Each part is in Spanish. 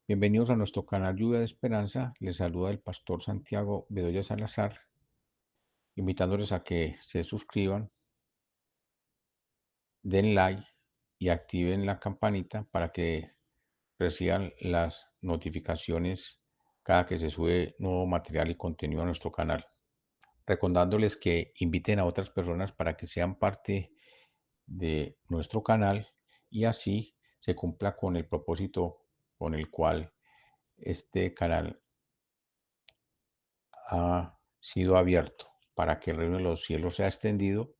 Bienvenidos a nuestro canal Lluvia de Esperanza. Les saluda el pastor Santiago Bedoya Salazar, invitándoles a que se suscriban, den like y activen la campanita para que reciban las notificaciones cada que se sube nuevo material y contenido a nuestro canal. Recordándoles que inviten a otras personas para que sean parte de nuestro canal y así se cumpla con el propósito con el cual este canal ha sido abierto, para que el reino de los cielos sea extendido,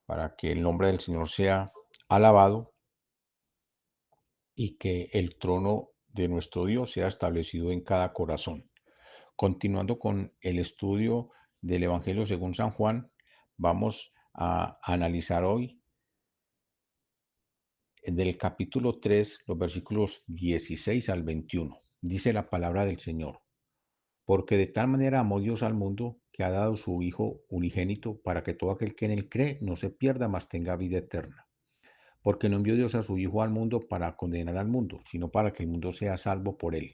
para que el nombre del Señor sea alabado y que el trono de nuestro Dios sea establecido en cada corazón. Continuando con el estudio del Evangelio según San Juan, vamos a analizar hoy del capítulo 3, los versículos 16 al 21. Dice la palabra del Señor: Porque de tal manera amó Dios al mundo, que ha dado su Hijo unigénito, para que todo aquel que en él cree no se pierda, mas tenga vida eterna. Porque no envió Dios a su Hijo al mundo para condenar al mundo, sino para que el mundo sea salvo por él.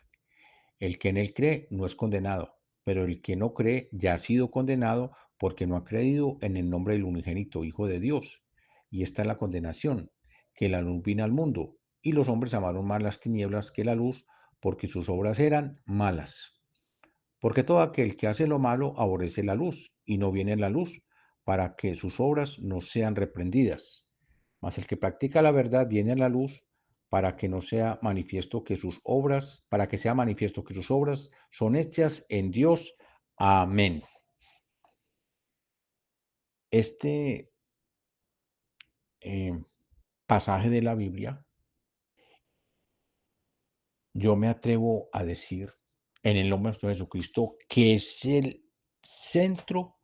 El que en él cree no es condenado, pero el que no cree ya ha sido condenado, porque no ha creído en el nombre del unigénito Hijo de Dios. Y esta es la condenación, que la luz vino al mundo, y los hombres amaron más las tinieblas que la luz, porque sus obras eran malas. Porque todo aquel que hace lo malo aborrece la luz y no viene en la luz, para que sus obras no sean reprendidas. Mas el que practica la verdad viene a la luz, para que no sea manifiesto que sus obras, para que sea manifiesto que sus obras son hechas en Dios. Amén. Este eh, pasaje de la Biblia, yo me atrevo a decir, en el nombre de nuestro Jesucristo, que es el centro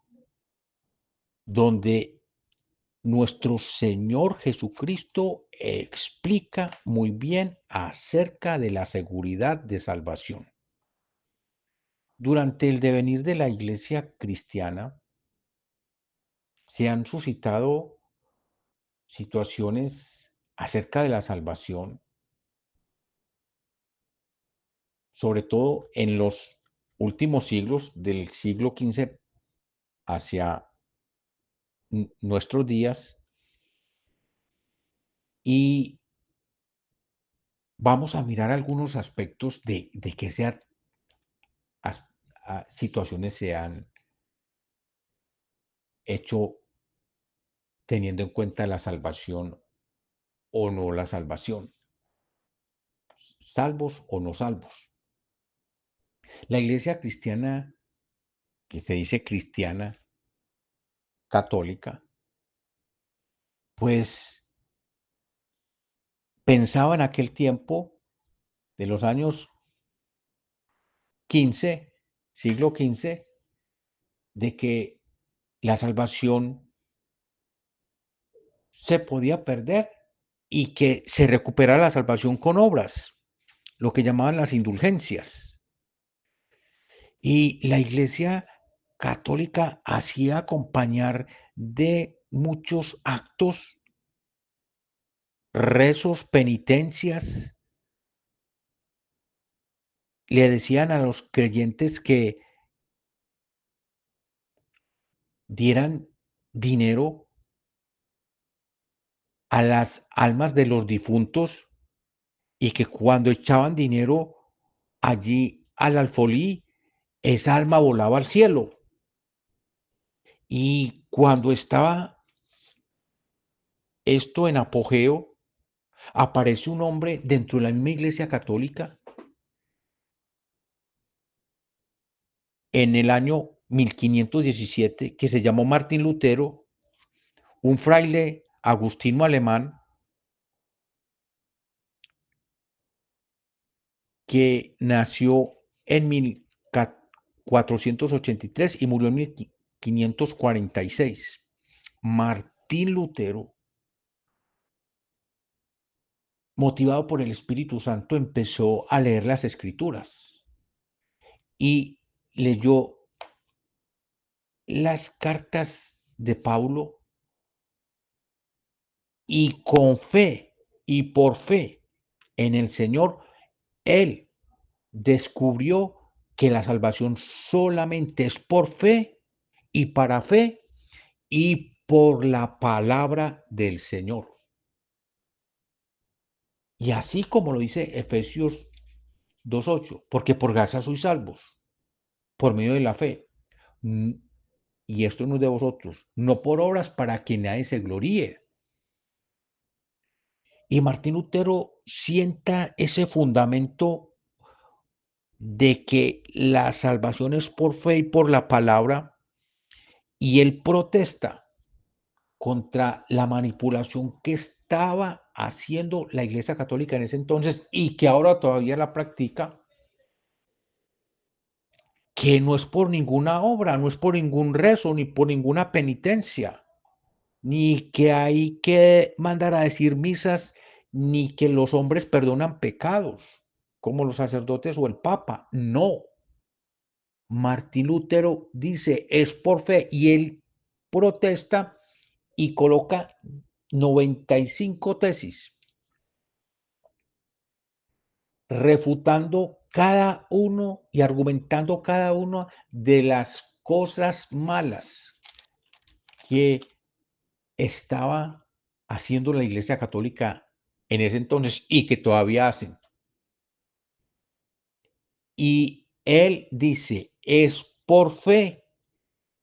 donde nuestro Señor Jesucristo explica muy bien acerca de la seguridad de salvación. Durante el devenir de la iglesia cristiana se han suscitado situaciones acerca de la salvación, sobre todo en los últimos siglos, del siglo XV hacia nuestros días, y vamos a mirar algunos aspectos de que situaciones se han hecho teniendo en cuenta la salvación o no la salvación, salvos o no salvos. La iglesia cristiana, que se dice cristiana católica, pues pensaba en aquel tiempo de los años 15, siglo XV, de que la salvación se podía perder y que se recuperara la salvación con obras, lo que llamaban las indulgencias. Y la iglesia católica hacía acompañar de muchos actos, rezos, penitencias. Le decían a los creyentes que dieran dinero a las almas de los difuntos y que cuando echaban dinero allí al alfolí, esa alma volaba al cielo. Y cuando estaba esto en apogeo, aparece un hombre dentro de la misma iglesia católica en el año 1517 que se llamó Martín Lutero, un fraile agustino alemán que nació en 1483 y murió en 1546. Martín Lutero, motivado por el Espíritu Santo, empezó a leer las Escrituras y leyó las cartas de Pablo y con fe y por fe en el Señor, él descubrió que la salvación solamente es por fe y para fe y por la palabra del Señor. Y así como lo dice Efesios 2:8, porque por gracia sois salvos, por medio de la fe. Mm, Y esto no es de vosotros, no por obras para que nadie se gloríe. Y Martín Lutero sienta ese fundamento de que la salvación es por fe y por la palabra, y él protesta contra la manipulación que estaba haciendo la Iglesia Católica en ese entonces y que ahora todavía la practica, que no es por ninguna obra, no es por ningún rezo, ni por ninguna penitencia, ni que hay que mandar a decir misas, ni que los hombres perdonan pecados, como los sacerdotes o el Papa. No. Martín Lutero dice, es por fe, y él protesta y coloca 95 tesis, refutando cada uno y argumentando cada una de las cosas malas que estaba haciendo la Iglesia Católica en ese entonces y que todavía hacen. Y él dice, es por fe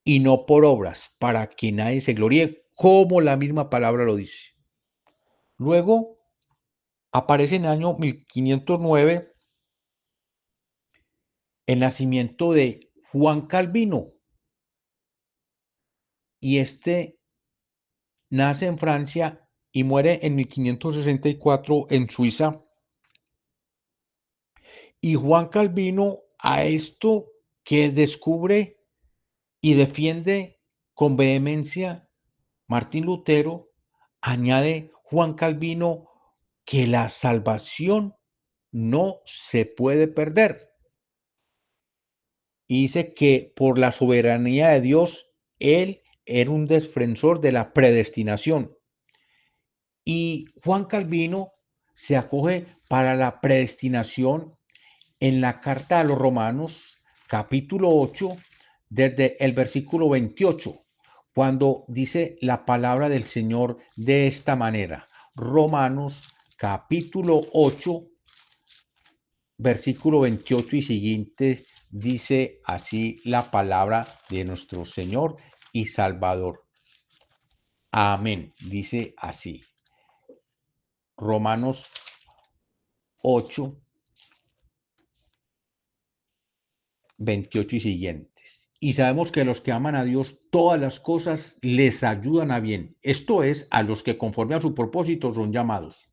y no por obras, para que nadie se gloríe, como la misma palabra lo dice. Luego aparece en el año 1509 el nacimiento de Juan Calvino, y este nace en Francia y muere en 1564 en Suiza. Y Juan Calvino, a esto que descubre y defiende con vehemencia Martín Lutero, añade Juan Calvino que la salvación no se puede perder. Y dice que por la soberanía de Dios, él era un defensor de la predestinación. Y Juan Calvino se acoge para la predestinación en la carta a los Romanos, capítulo 8, desde el versículo 28, cuando dice la palabra del Señor de esta manera. Romanos, capítulo 8, versículo 28 y siguiente, dice así la palabra de nuestro Señor y Salvador. Amén. Dice así. Romanos 8, 28 y siguientes. Y sabemos que los que aman a Dios, todas las cosas les ayudan a bien. Esto es, a los que conforme a su propósito son llamados.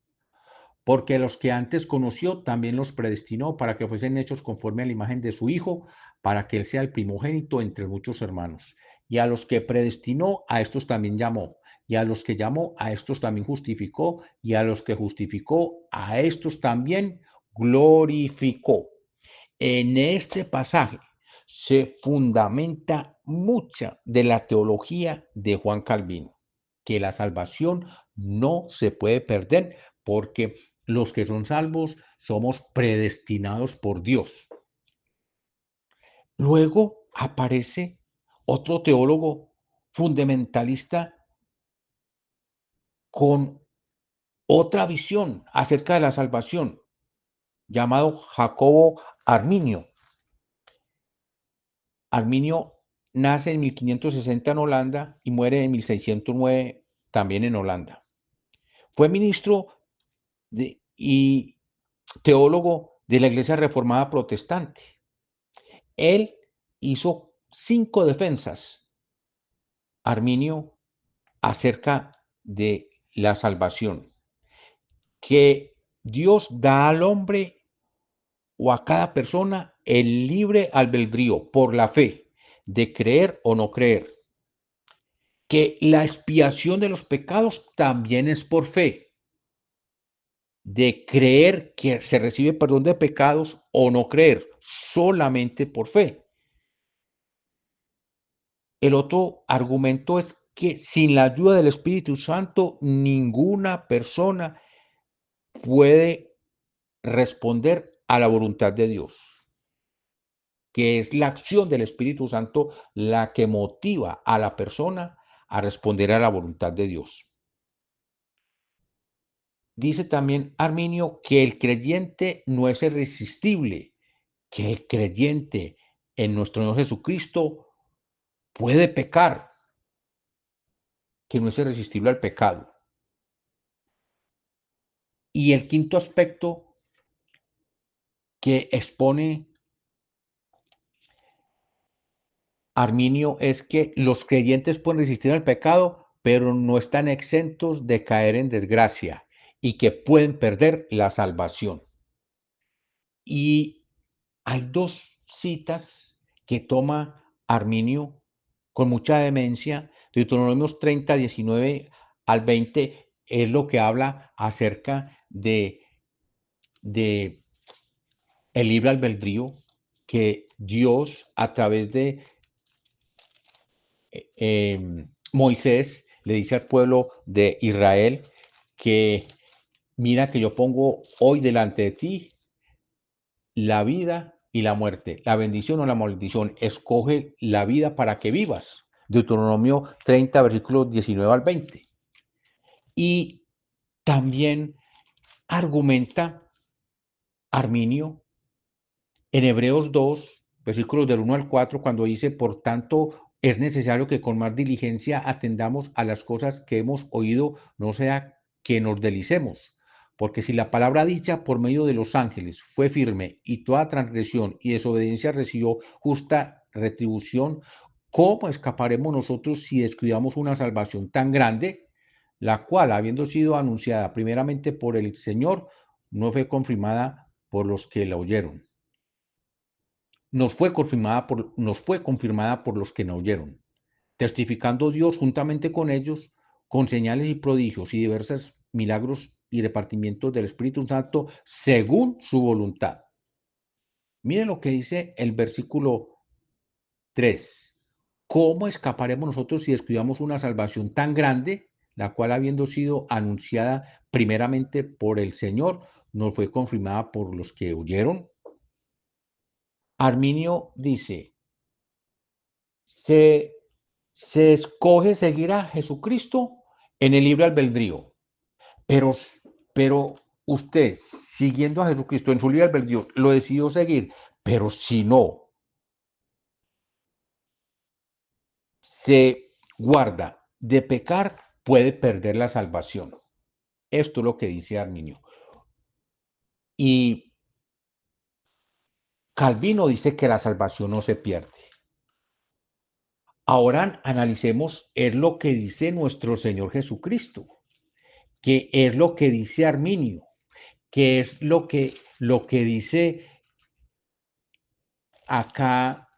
Porque los que antes conoció, también los predestinó para que fuesen hechos conforme a la imagen de su Hijo, para que Él sea el primogénito entre muchos hermanos. Y a los que predestinó, a estos también llamó. Y a los que llamó, a estos también justificó. Y a los que justificó, a estos también glorificó. En este pasaje se fundamenta mucha de la teología de Juan Calvino, que la salvación no se puede perder porque los que son salvos somos predestinados por Dios. Luego aparece otro teólogo fundamentalista con otra visión acerca de la salvación, llamado Jacobo Arminio. Arminio nace en 1560 en Holanda y muere en 1609 también en Holanda. Fue ministro y teólogo de la Iglesia Reformada Protestante. Él hizo 5 defensas, Arminio, acerca de la salvación, que Dios da al hombre o a cada persona el libre albedrío por la fe de creer o no creer, que la expiación de los pecados también es por fe, de creer que se recibe perdón de pecados o no creer, solamente por fe. El otro argumento es que sin la ayuda del Espíritu Santo, ninguna persona puede responder a la voluntad de Dios. que es la acción del Espíritu Santo la que motiva a la persona a responder a la voluntad de Dios. Dice también Arminio que el creyente no es irresistible, que el creyente en nuestro Señor Jesucristo puede pecar, que no es irresistible al pecado. Y el quinto aspecto que expone Arminio es que los creyentes pueden resistir al pecado, pero no están exentos de caer en desgracia y que pueden perder la salvación. Y hay dos citas que toma Arminio con mucha demencia. Deuteronomios 30, 19 al 20 es lo que habla acerca de el libre albedrío que Dios a través de Moisés le dice al pueblo de Israel que mira que yo pongo hoy delante de ti la vida y la muerte, la bendición o la maldición. Escoge la vida para que vivas. Deuteronomio 30, versículos 19 al 20. Y también argumenta Arminio en Hebreos 2, versículos del 1 al 4, cuando dice, por tanto, es necesario que con más diligencia atendamos a las cosas que hemos oído, no sea que nos deslicemos. Porque si la palabra dicha por medio de los ángeles fue firme y toda transgresión y desobediencia recibió justa retribución, ¿cómo escaparemos nosotros si descuidamos una salvación tan grande, la cual, habiendo sido anunciada primeramente por el Señor, no fue confirmada por los que la oyeron? Nos fue confirmada por los que no oyeron, testificando Dios juntamente con ellos, con señales y prodigios y diversos milagros y repartimientos del Espíritu Santo según su voluntad. Miren lo que dice el versículo 3. ¿Cómo escaparemos nosotros si descuidamos una salvación tan grande, la cual habiendo sido anunciada primeramente por el Señor, nos fue confirmada por los que oyeron? Arminio dice, se se escoge seguir a Jesucristo en el libre albedrío, pero, pero usted, siguiendo a Jesucristo en su libre albedrío, lo decidió seguir, pero si no se guarda de pecar, puede perder la salvación. Esto es lo que dice Arminio. Y Calvino dice que la salvación no se pierde. Ahora analicemos, es lo que dice nuestro Señor Jesucristo, que es lo que dice Arminio, que es lo que dice acá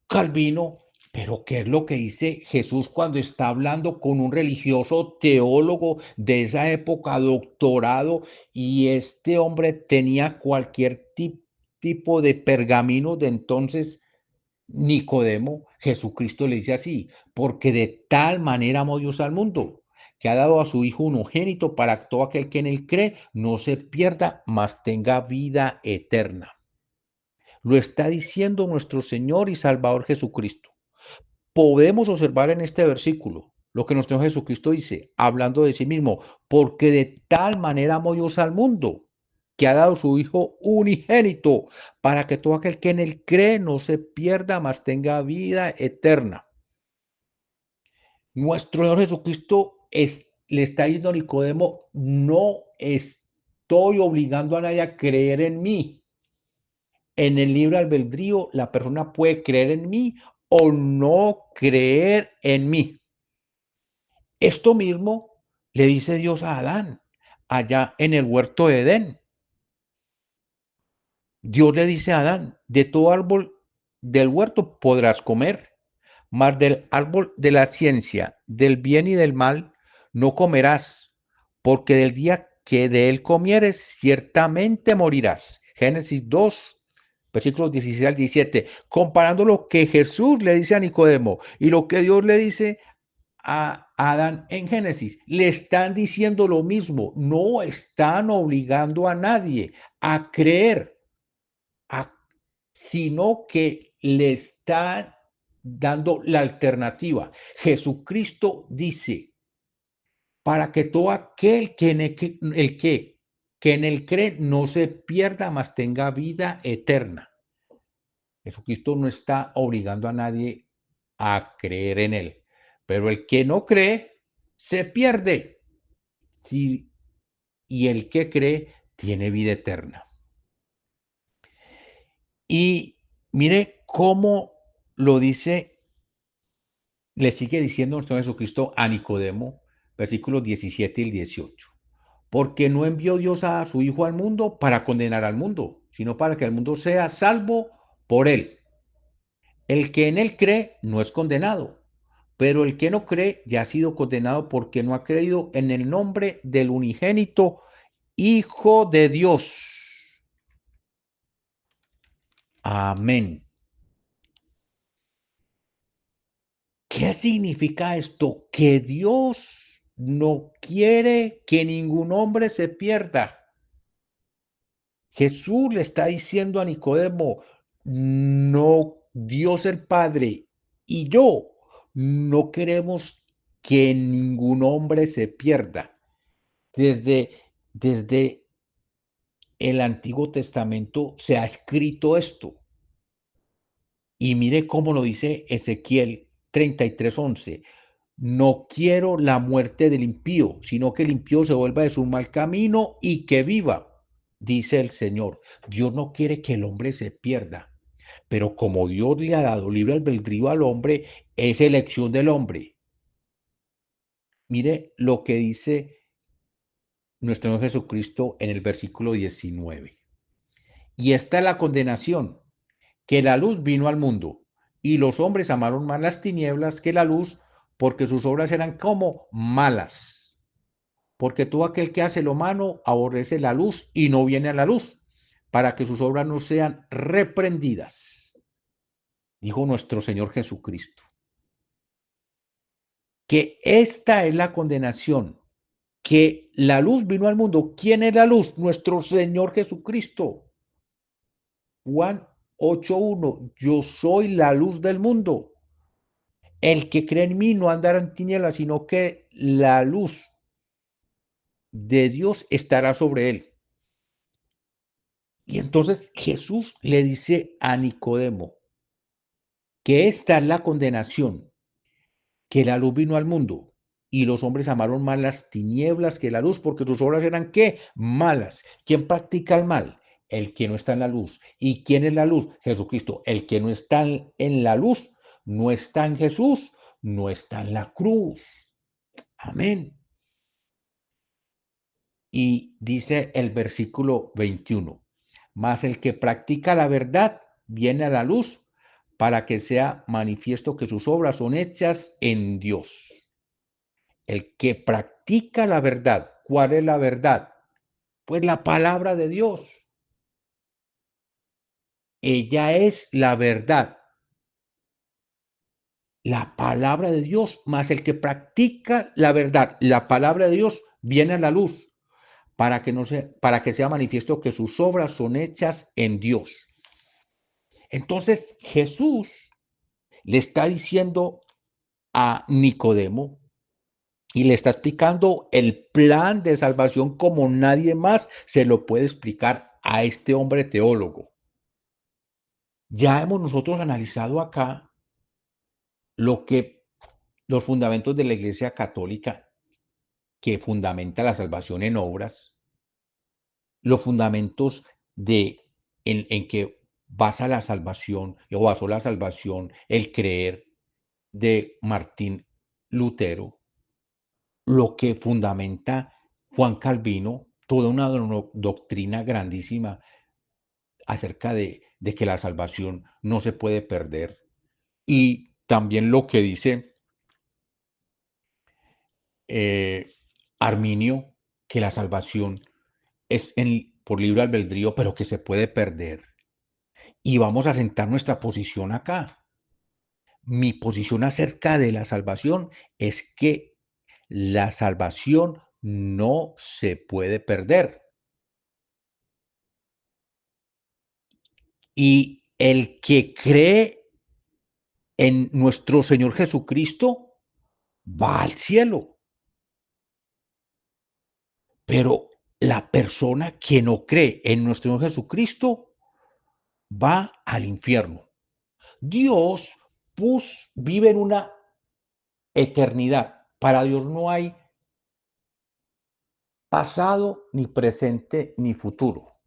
Calvino, pero ¿qué es lo que dice Jesús cuando está hablando con un religioso teólogo de esa época, doctorado, y este hombre tenía cualquier tipo de pergamino de entonces? Nicodemo, Jesucristo le dice así, porque de tal manera amó Dios al mundo, que ha dado a su Hijo unigénito para que todo aquel que en él cree no se pierda, mas tenga vida eterna. Lo está diciendo nuestro Señor y Salvador Jesucristo. Podemos observar en este versículo lo que nuestro Jesucristo dice, hablando de sí mismo, porque de tal manera amó Dios al mundo, que ha dado su Hijo unigénito, para que todo aquel que en él cree no se pierda, mas tenga vida eterna. Nuestro Señor Jesucristo le está diciendo a Nicodemo, no estoy obligando a nadie a creer en mí. En el libre albedrío, la persona puede creer en mí o no creer en mí. Esto mismo le dice Dios a Adán, allá en el huerto de Edén. Dios le dice a Adán, de todo árbol del huerto podrás comer, mas del árbol de la ciencia, del bien y del mal, no comerás, porque del día que de él comieres, ciertamente morirás. Génesis 2, versículos 16 al 17, comparando lo que Jesús le dice a Nicodemo y lo que Dios le dice a Adán en Génesis. Le están diciendo lo mismo, no están obligando a nadie a creer, a- sino que le están dando la alternativa. Jesucristo dice, para que todo aquel que en él cree no se pierda, mas tenga vida eterna. Jesucristo no está obligando a nadie a creer en él, pero el que no cree se pierde. Sí, y el que cree tiene vida eterna. Y mire cómo lo dice, le sigue diciendo nuestro Jesucristo a Nicodemo, versículos 17 y 18. Porque no envió Dios a su Hijo al mundo para condenar al mundo, sino para que el mundo sea salvo por él. El que en él cree no es condenado, pero el que no cree ya ha sido condenado porque no ha creído en el nombre del unigénito Hijo de Dios. Amén. ¿Qué significa esto? Que Dios no quiere que ningún hombre se pierda. Jesús le está diciendo a Nicodemo, no, Dios el Padre y yo no queremos que ningún hombre se pierda. Desde, desde el Antiguo Testamento se ha escrito esto. Y mire cómo lo dice Ezequiel 33:11. No quiero la muerte del impío, sino que el impío se vuelva de su mal camino y que viva, dice el Señor. Dios no quiere que el hombre se pierda, pero como Dios le ha dado libre albedrío al hombre, es elección del hombre. Mire lo que dice nuestro Señor Jesucristo en el versículo 19. Y esta es la condenación, que la luz vino al mundo, y los hombres amaron más las tinieblas que la luz, porque sus obras eran como malas. Porque todo aquel que hace lo malo aborrece la luz y no viene a la luz, para que sus obras no sean reprendidas, dijo nuestro Señor Jesucristo. Que esta es la condenación, que la luz vino al mundo. ¿Quién es la luz? Nuestro Señor Jesucristo. Juan 8:1, yo soy la luz del mundo. El que cree en mí no andará en tinieblas, sino que la luz de Dios estará sobre él. Y entonces Jesús le dice a Nicodemo que esta es la condenación, que la luz vino al mundo y los hombres amaron más las tinieblas que la luz porque sus obras eran ¿qué? Malas. ¿Quién practica el mal? El que no está en la luz. ¿Y quién es la luz? Jesucristo. El que no está en la luz, no está en Jesús, no está en la cruz. Amén. Y dice el versículo 21, mas el que practica la verdad viene a la luz para que sea manifiesto que sus obras son hechas en Dios. El que practica la verdad, ¿cuál es la verdad? Pues la palabra de Dios. Ella es la verdad, la palabra de Dios, más el que practica la verdad, la palabra de Dios, viene a la luz para que sea manifiesto que sus obras son hechas en Dios. Entonces Jesús le está diciendo a Nicodemo y le está explicando el plan de salvación como nadie más se lo puede explicar a este hombre teólogo. Ya hemos nosotros analizado acá lo que los fundamentos de la Iglesia Católica que fundamenta la salvación en obras, los fundamentos de en que basa la salvación o basó la salvación el creer de Martín Lutero, lo que fundamenta Juan Calvino, toda una doctrina grandísima acerca de que la salvación no se puede perder. Y también lo que dice eh, Arminio, que la salvación es por libre albedrío, pero que se puede perder. Y vamos a sentar nuestra posición acá. Mi posición acerca de la salvación es que La salvación no se puede perder. Y el que cree en nuestro Señor Jesucristo va al cielo. Pero la persona que no cree en nuestro Señor Jesucristo va al infierno. Dios vive en una eternidad. Para Dios no hay pasado, ni presente, ni futuro.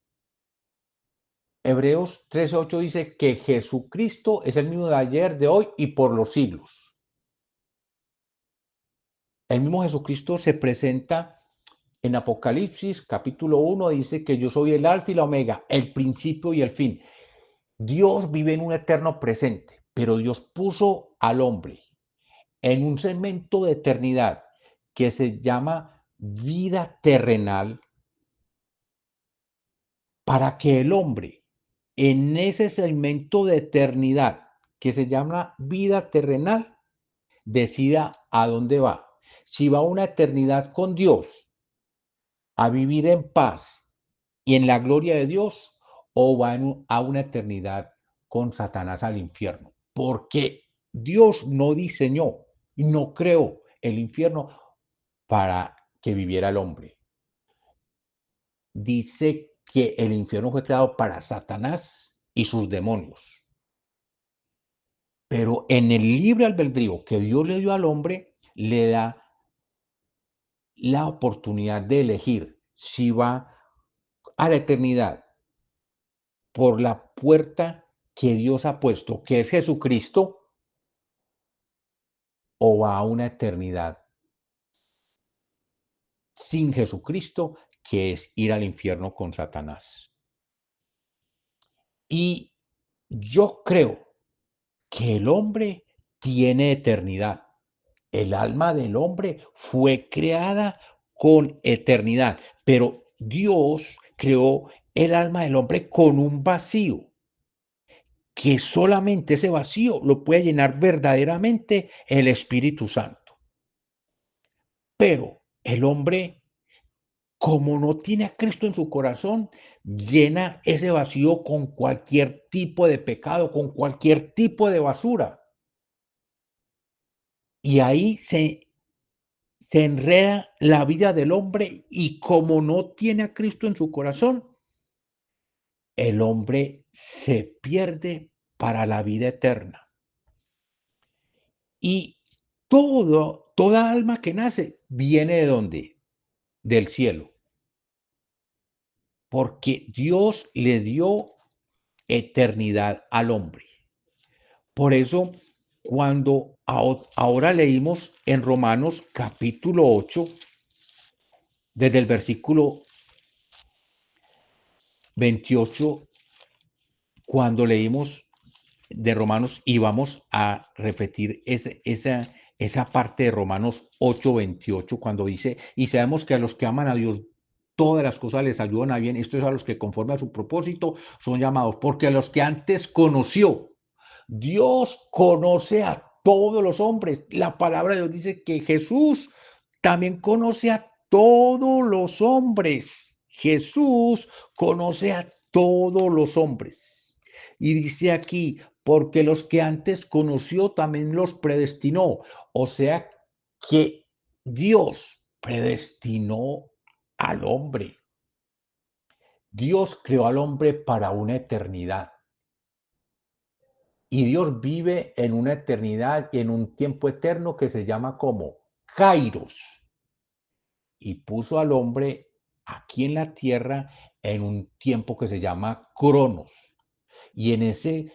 Hebreos 13:8 dice que Jesucristo es el mismo de ayer, de hoy y por los siglos. El mismo Jesucristo se presenta en Apocalipsis capítulo 1, dice que yo soy el alfa y la omega, el principio y el fin. Dios vive en un eterno presente, pero Dios puso al hombre en un segmento de eternidad que se llama vida terrenal para que el hombre en ese segmento de eternidad que se llama vida terrenal decida a dónde va. Si va a una eternidad con Dios, a vivir en paz y en la gloria de Dios, o va a una eternidad con Satanás al infierno. Porque Dios no diseñó y no creó el infierno para que viviera el hombre. Dice que el infierno fue creado para Satanás y sus demonios. Pero en el libre albedrío que Dios le dio al hombre, le da la oportunidad de elegir si va a la eternidad por la puerta que Dios ha puesto, que es Jesucristo, o va a una eternidad sin Jesucristo, que es ir al infierno con Satanás. Y yo creo que el hombre tiene eternidad. El alma del hombre fue creada con eternidad, pero Dios creó el alma del hombre con un vacío, que solamente ese vacío lo puede llenar verdaderamente el Espíritu Santo. Pero el hombre, como no tiene a Cristo en su corazón, llena ese vacío con cualquier tipo de pecado, con cualquier tipo de basura. Y ahí se enreda la vida del hombre y como no tiene a Cristo en su corazón, el hombre se pierde para la vida eterna. Y toda alma que nace viene de dónde? Del cielo. Porque Dios le dio eternidad al hombre. Por eso, cuando ahora leímos en Romanos capítulo 8, desde el versículo 28, cuando leímos de Romanos y vamos a repetir esa parte de Romanos 8:28 cuando dice, y sabemos que a los que aman a Dios, todas las cosas les ayudan a bien, esto es a los que conforme a su propósito son llamados, porque a los que antes conoció, Dios conoce a todos los hombres. La palabra de Dios dice que Jesús también conoce a todos los hombres. Jesús conoce a todos los hombres. Y dice aquí, porque los que antes conoció también los predestinó. O sea que Dios predestinó al hombre. Dios creó al hombre para una eternidad. Y Dios vive en una eternidad y en un tiempo eterno que se llama como Kairos. Y puso al hombre aquí en la tierra en un tiempo que se llama Cronos. Y en ese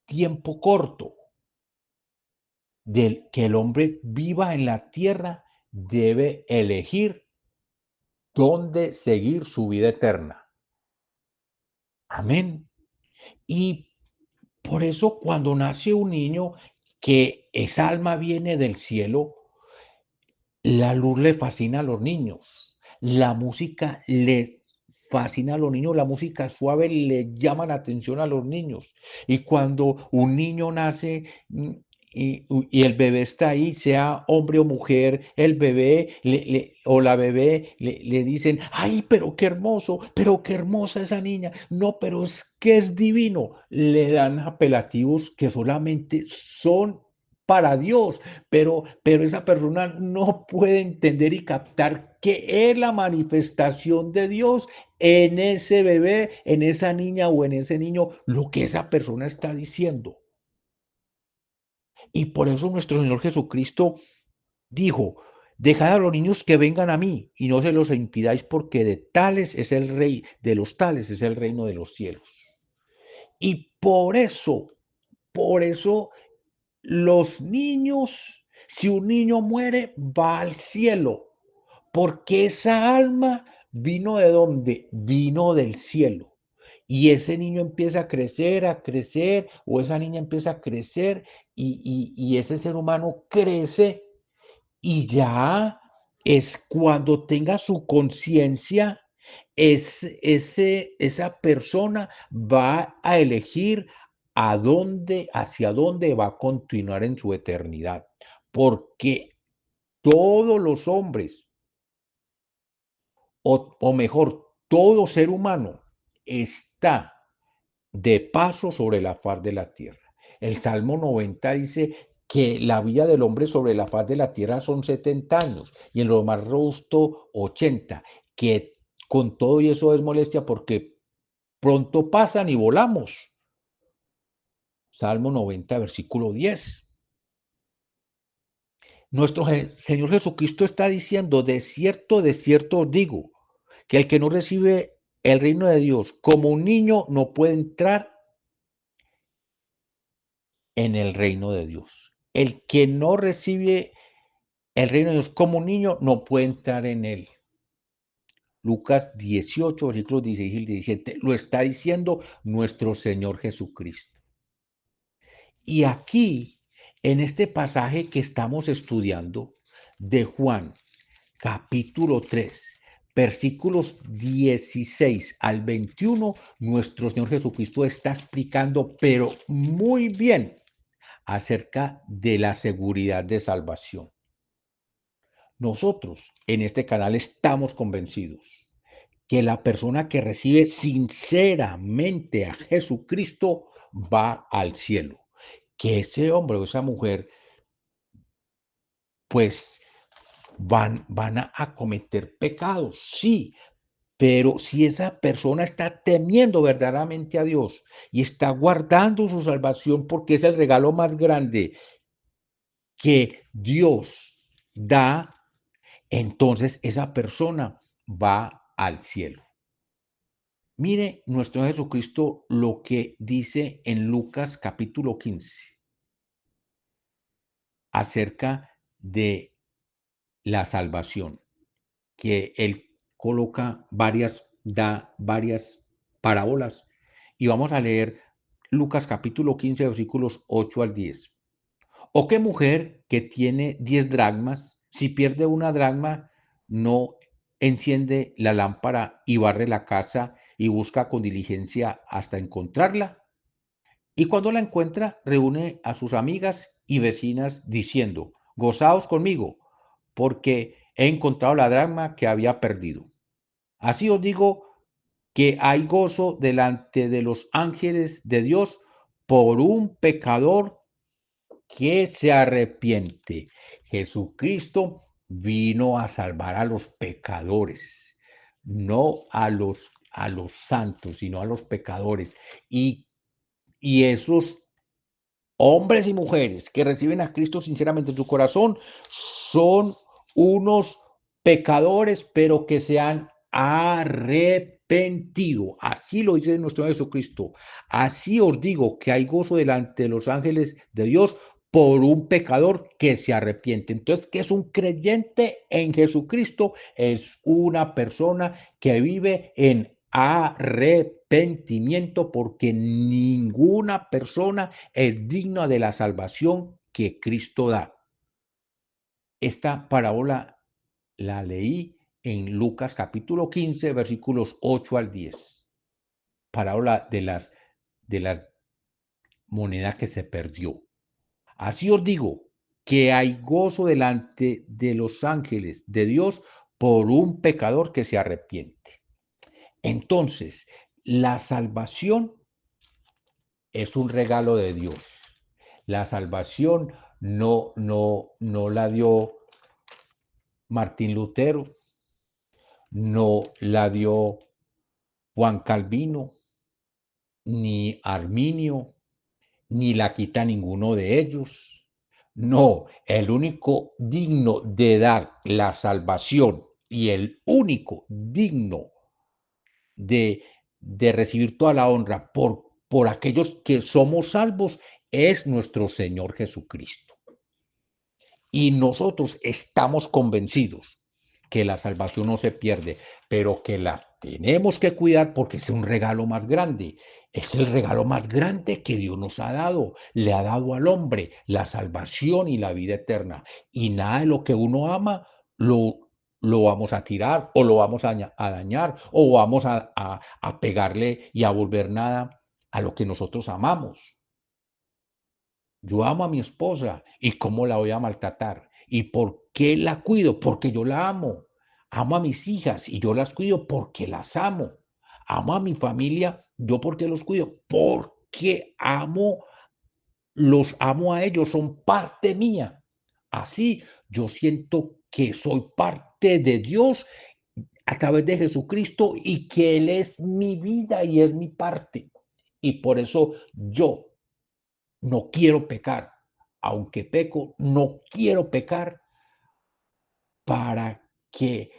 tiempo corto del que el hombre viva en la tierra, debe elegir dónde seguir su vida eterna. Amén. Y por eso cuando nace un niño, que esa alma viene del cielo, la luz le fascina a los niños, la música le fascina a los niños, la música suave le llama la atención a los niños. Y cuando un niño nace, y el bebé está ahí, sea hombre o mujer, el bebé o la bebé le dicen, ay, pero qué hermosa esa niña, no, pero es que es divino. Le dan apelativos que solamente son para Dios, pero esa persona no puede entender y captar que es la manifestación de Dios en ese bebé, en esa niña o en ese niño, lo que esa persona está diciendo. Y por eso nuestro Señor Jesucristo dijo, dejad a los niños que vengan a mí y no se los impidáis porque de tales es el rey, de los tales es el reino de los cielos. Y por eso los niños, si un niño muere, va al cielo, porque esa alma vino de dónde? Vino del cielo. Y ese niño empieza a crecer, o esa niña empieza a crecer, y ese ser humano crece y ya es cuando tenga su conciencia, esa persona va a elegir hacia dónde va a continuar en su eternidad. Porque todos los hombres, o mejor, todo ser humano está de paso sobre la faz de la tierra. El Salmo 90 dice que la vida del hombre sobre la faz de la tierra son 70 años y en lo más robusto 80, que con todo y eso es molestia porque pronto pasan y volamos. Salmo 90, versículo 10. Nuestro Señor Jesucristo está diciendo, de cierto os digo, que el que no recibe el reino de Dios como un niño no puede entrar en el reino de Dios. El que no recibe el reino de Dios como un niño no puede entrar en él. Lucas 18, versículos 16 y 17, lo está diciendo nuestro Señor Jesucristo. Y aquí, en este pasaje que estamos estudiando de Juan, capítulo 3, versículos 16 al 21, nuestro Señor Jesucristo está explicando, pero muy bien, acerca de la seguridad de salvación. Nosotros en este canal estamos convencidos que la persona que recibe sinceramente a Jesucristo va al cielo. Que ese hombre o esa mujer, pues van a cometer pecados, sí, pero si esa persona está temiendo verdaderamente a Dios y está guardando su salvación porque es el regalo más grande que Dios da, entonces esa persona va al cielo. Mire nuestro Jesucristo lo que dice en Lucas capítulo 15 acerca de la salvación, que él da varias parábolas. Y vamos a leer Lucas capítulo 15, versículos 8 al 10. ¿O qué mujer que tiene 10 dracmas, si pierde una dracma, no enciende la lámpara y barre la casa y busca con diligencia hasta encontrarla? Y cuando la encuentra, reúne a sus amigas y vecinas diciendo, gozaos conmigo, porque he encontrado la dracma que había perdido. Así os digo que hay gozo delante de los ángeles de Dios por un pecador que se arrepiente. Jesucristo vino a salvar a los pecadores, no a los santos, sino a los pecadores. Y esos hombres y mujeres que reciben a Cristo sinceramente en su corazón son unos pecadores, pero que se han arrepentido. Así lo dice nuestro Jesucristo. Así os digo que hay gozo delante de los ángeles de Dios por un pecador que se arrepiente. Entonces, ¿qué es un creyente en Jesucristo? Es una persona que vive en arrepentimiento porque ninguna persona es digna de la salvación que Cristo da. Esta parábola la leí en Lucas capítulo 15, versículos 8 al 10. Parábola de las monedas que se perdió. Así os digo que hay gozo delante de los ángeles de Dios por un pecador que se arrepiente. Entonces, la salvación es un regalo de Dios. La salvación no la dio Martín Lutero, no la dio Juan Calvino, ni Arminio, ni la quita ninguno de ellos. No, el único digno de dar la salvación y el único digno de, de recibir toda la honra por aquellos que somos salvos es nuestro Señor Jesucristo. Y nosotros estamos convencidos que la salvación no se pierde, pero que la tenemos que cuidar porque es un regalo más grande. Es el regalo más grande que Dios nos ha dado. Le ha dado al hombre la salvación y la vida eterna. Y nada de lo que uno ama lo vamos a tirar o lo vamos a dañar o vamos a pegarle y a volver nada a lo que nosotros amamos. Yo amo a mi esposa y cómo la voy a maltratar. ¿Y por qué la cuido? Porque yo la amo. Amo a mis hijas y yo las cuido porque las amo. Amo a mi familia, yo porque los cuido, porque los amo a ellos, son parte mía. Así yo siento que soy parte de Dios a través de Jesucristo y que Él es mi vida y es mi parte. Y por eso yo no quiero pecar. Aunque peco, no quiero pecar para que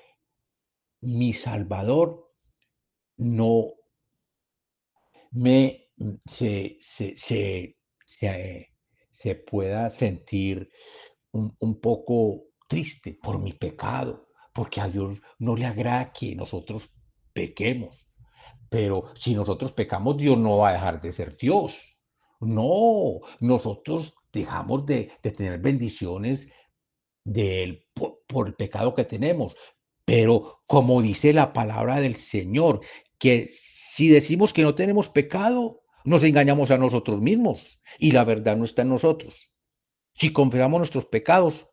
mi Salvador no me se pueda sentir un poco triste por mi pecado, porque a Dios no le agrada que nosotros pequemos. Pero si nosotros pecamos, Dios no va a dejar de ser Dios. No, nosotros dejamos de tener bendiciones de él por el pecado que tenemos. Pero como dice la palabra del Señor, que si decimos que no tenemos pecado, nos engañamos a nosotros mismos y la verdad no está en nosotros. Si confesamos nuestros pecados,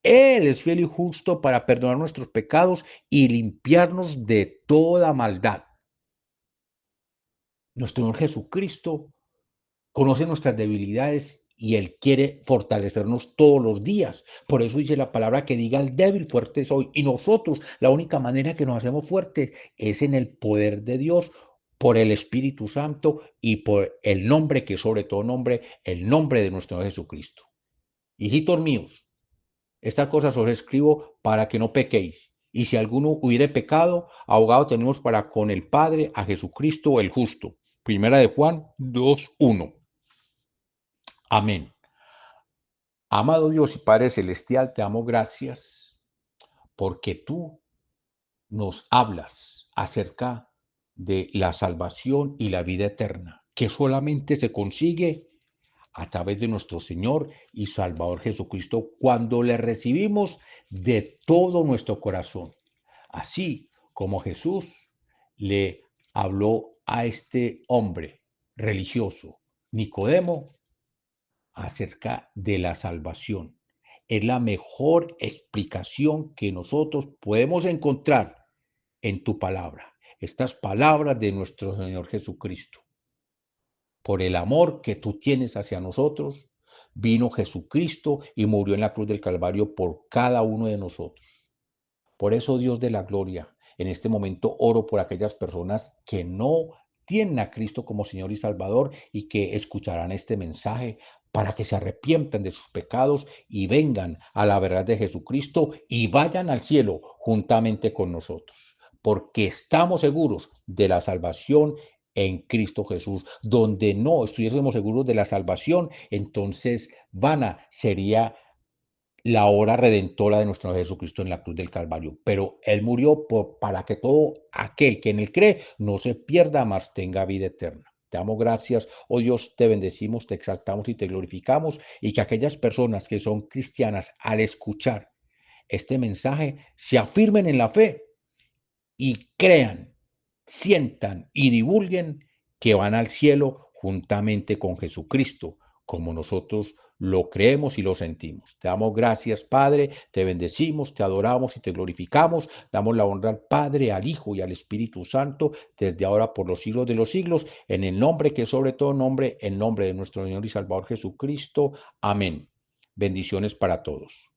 Él es fiel y justo para perdonar nuestros pecados y limpiarnos de toda maldad. Nuestro Señor Jesucristo conoce nuestras debilidades y Él quiere fortalecernos todos los días. Por eso dice la palabra que diga el débil, fuerte soy. Y nosotros, la única manera que nos hacemos fuertes es en el poder de Dios, por el Espíritu Santo y por el nombre que sobre todo nombre, el nombre de nuestro Señor Jesucristo. Hijitos míos, estas cosas os escribo para que no pequéis. Y si alguno hubiere pecado, abogado tenemos para con el Padre a Jesucristo el justo. Primera de Juan 2:1. Amén. Amado Dios y Padre Celestial, te damos gracias porque tú nos hablas acerca de la salvación y la vida eterna, que solamente se consigue a través de nuestro Señor y Salvador Jesucristo cuando le recibimos de todo nuestro corazón. Así como Jesús le habló a este hombre religioso, Nicodemo, acerca de la salvación. Es la mejor explicación que nosotros podemos encontrar en tu palabra. Estas palabras de nuestro Señor Jesucristo. Por el amor que tú tienes hacia nosotros, vino Jesucristo y murió en la cruz del Calvario por cada uno de nosotros. Por eso, Dios de la gloria, en este momento oro por aquellas personas que no tienen a Cristo como Señor y Salvador y que escucharán este mensaje para que se arrepientan de sus pecados y vengan a la verdad de Jesucristo y vayan al cielo juntamente con nosotros, porque estamos seguros de la salvación en Cristo Jesús. Donde no estuviésemos seguros de la salvación, entonces vana sería la obra redentora de nuestro Jesucristo en la cruz del Calvario. Pero Él murió para que todo aquel que en Él cree no se pierda, mas tenga vida eterna. Te damos gracias, oh Dios, te bendecimos, te exaltamos y te glorificamos, y que aquellas personas que son cristianas al escuchar este mensaje se afirmen en la fe y crean, sientan y divulguen que van al cielo juntamente con Jesucristo, como nosotros Lo creemos y lo sentimos. Te damos gracias, Padre, te bendecimos, te adoramos y te glorificamos. Damos la honra al Padre, al Hijo y al Espíritu Santo, desde ahora por los siglos de los siglos, en el nombre que es sobre todo nombre, en nombre de nuestro Señor y Salvador Jesucristo. Amén. Bendiciones para todos.